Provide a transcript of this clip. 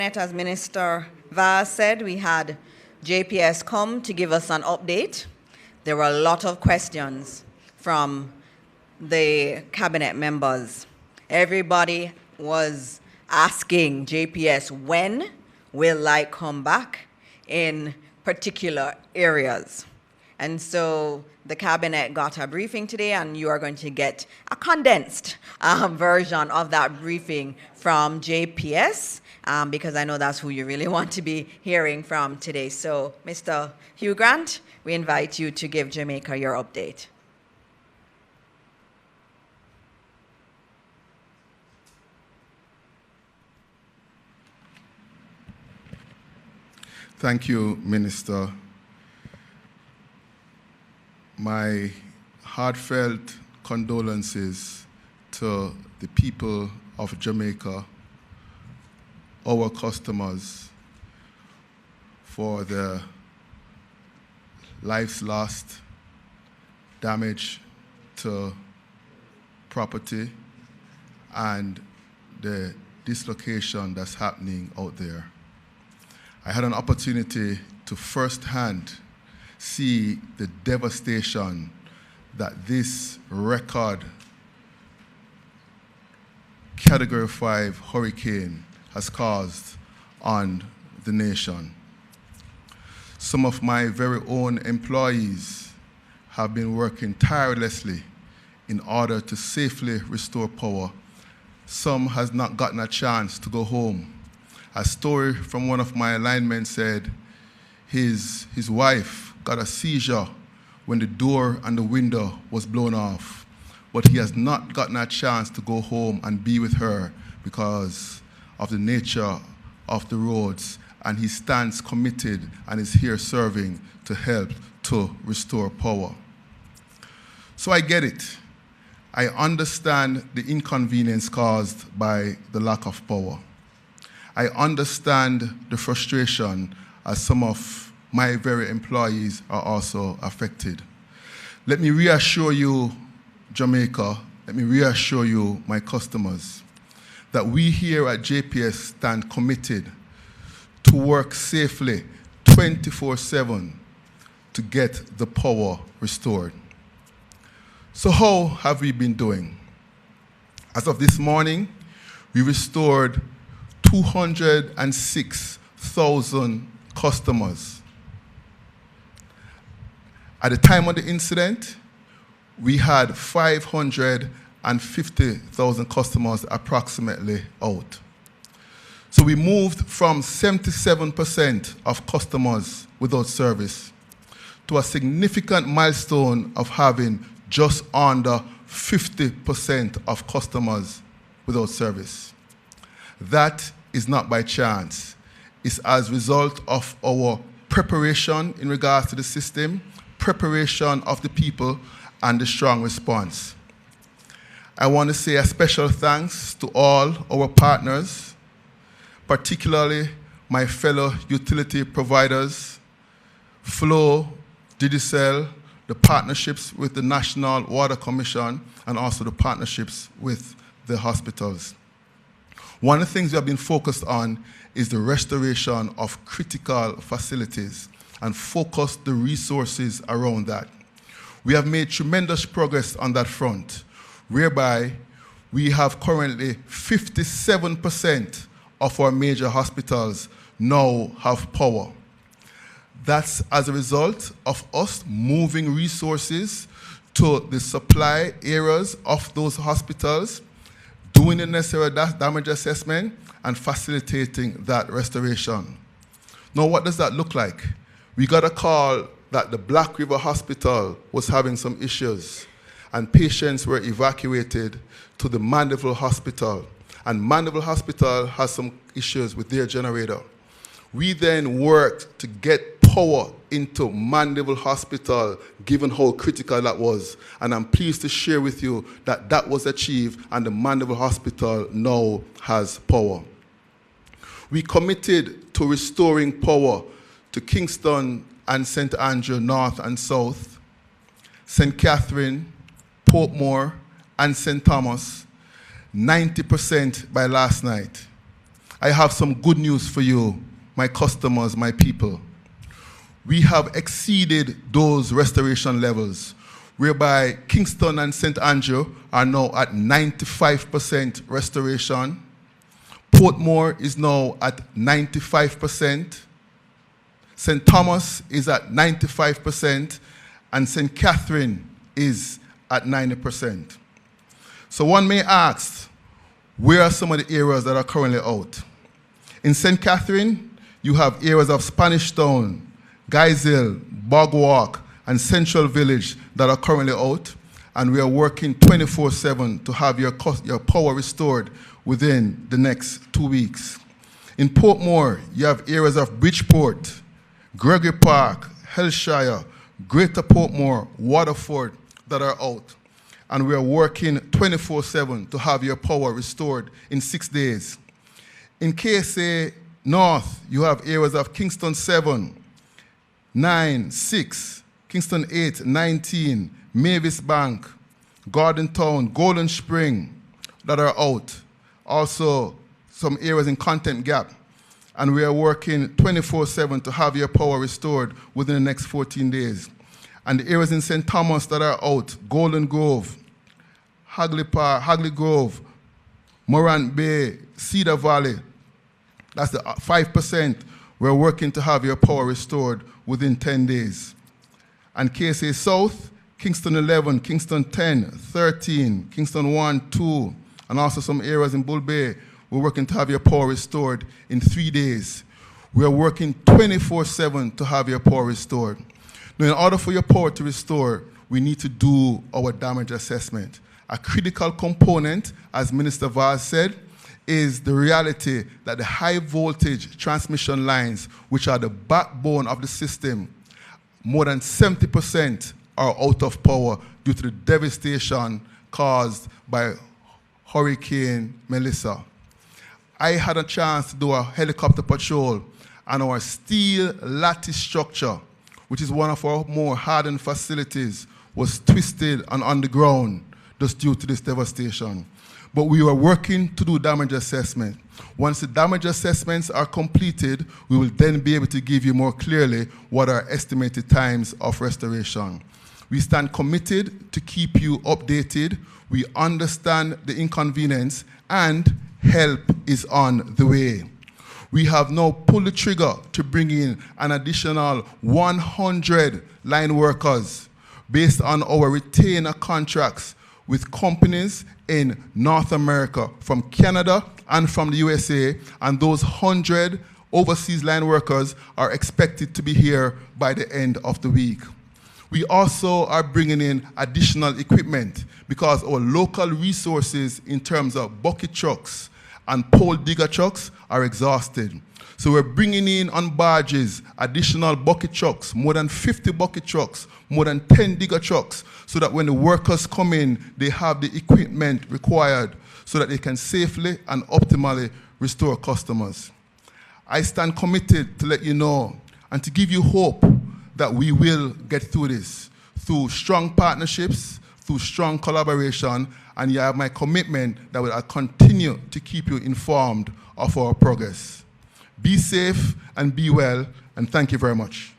As Minister Vaz said, we had JPS come to give us an update. There were a lot of questions from the cabinet members. Everybody was asking JPS, when will light come back in particular areas? And so the cabinet got a briefing today, and you are going to get a condensed version of that briefing from JPS, because I know that's who you really want to be hearing from today. So, Mr. Hugh Grant, we invite you to give Jamaica your update. Thank you, Minister. My heartfelt condolences to the people of Jamaica, our customers, for the lives lost, damage to property, and the dislocation that's happening out there. I had an opportunity to firsthand see the devastation that this record Category 5 hurricane has caused on the nation. Some of my very own employees have been working tirelessly in order to safely restore power. Some has not gotten a chance to go home. A story from one of my linemen said his wife got a seizure when the door and the window was blown off, but he has not gotten a chance to go home and be with her because of the nature of the roads, and he stands committed and is here serving to help to restore power. So I get it. I understand the inconvenience caused by the lack of power. I understand the frustration as some of my very employees are also affected. Let me reassure you, Jamaica, let me reassure you, my customers, that we here at JPS stand committed to work safely 24/7 to get the power restored. So how have we been doing? As of this morning, we restored 206,000 customers. At the time of the incident, we had 550,000 customers approximately out. So we moved from 77% of customers without service to a significant milestone of having just under 50% of customers without service. That is not by chance. It's as a result of our preparation in regards to the system, preparation of the people, and the strong response. I want to say a special thanks to all our partners, particularly my fellow utility providers, Flow, Digicel, the partnerships with the National Water Commission, and also the partnerships with the hospitals. One of the things we have been focused on is the restoration of critical facilities and focus the resources around that. We have made tremendous progress on that front, whereby we have currently 57% of our major hospitals now have power. That's as a result of us moving resources to the supply areas of those hospitals, doing the necessary damage assessment, and facilitating that restoration. Now, what does that look like? We got a call that the Black River Hospital was having some issues, and patients were evacuated to the Mandeville Hospital. And Mandeville Hospital has some issues with their generator. We then worked to get power into Mandeville Hospital, given how critical that was. And I'm pleased to share with you that that was achieved, and the Mandeville Hospital now has power. We committed to restoring power to Kingston and St. Andrew North and South, St. Catherine, Portmore, and St. Thomas, 90% by last night. I have some good news for you, my customers, my people. We have exceeded those restoration levels, whereby Kingston and St. Andrew are now at 95% restoration. Portmore is now at 95%. St. Thomas is at 95%, and St. Catherine is at 90%. So one may ask, where are some of the areas that are currently out? In St. Catherine, you have areas of Spanish Town, Guyshill, Bogwalk, and Central Village that are currently out, and we are working 24/7 to have your power restored within the next 2 weeks. In Portmore, you have areas of Bridgeport, Gregory Park, Hellshire, Greater Portmore, Waterford that are out, and we are working 24/7 to have your power restored in 6 days. In KSA North, you have areas of Kingston 7, 9, 6, Kingston 8, 19, Mavis Bank, Garden Town, Golden Spring that are out. Also, some areas in Content Gap. And we are working 24/7 to have your power restored within the next 14 days. And the areas in St. Thomas that are out, Golden Grove, Hagley Grove, Morant Bay, Cedar Valley, that's the 5%. We're working to have your power restored within 10 days. And KSA South, Kingston 11, Kingston 10, 13, Kingston 1, 2, and also some areas in Bull Bay, we're working to have your power restored in 3 days. We are working 24/7 to have your power restored. Now, in order for your power to restore, we need to do our damage assessment. A critical component, as Minister Vaz said, is the reality that the high voltage transmission lines, which are the backbone of the system, more than 70% are out of power due to the devastation caused by Hurricane Melissa. I had a chance to do a helicopter patrol, and our steel lattice structure, which is one of our more hardened facilities, was twisted and on the ground just due to this devastation. But we were working to do damage assessment. Once the damage assessments are completed, we will then be able to give you more clearly what are estimated times of restoration. We stand committed to keep you updated. We understand the inconvenience, and help is on the way. We have now pulled the trigger to bring in an additional 100 line workers based on our retainer contracts with companies in North America, from Canada and from the USA, and those 100 overseas line workers are expected to be here by the end of the week. We also are bringing in additional equipment because our local resources in terms of bucket trucks and pole digger trucks are exhausted. So we're bringing in on barges additional bucket trucks, more than 50 bucket trucks, more than 10 digger trucks, so that when the workers come in, they have the equipment required so that they can safely and optimally restore customers. I stand committed to let you know and to give you hope that we will get through this, through strong partnerships, through strong collaboration, and you have my commitment that I'll continue to keep you informed of our progress. Be safe and be well, and thank you very much.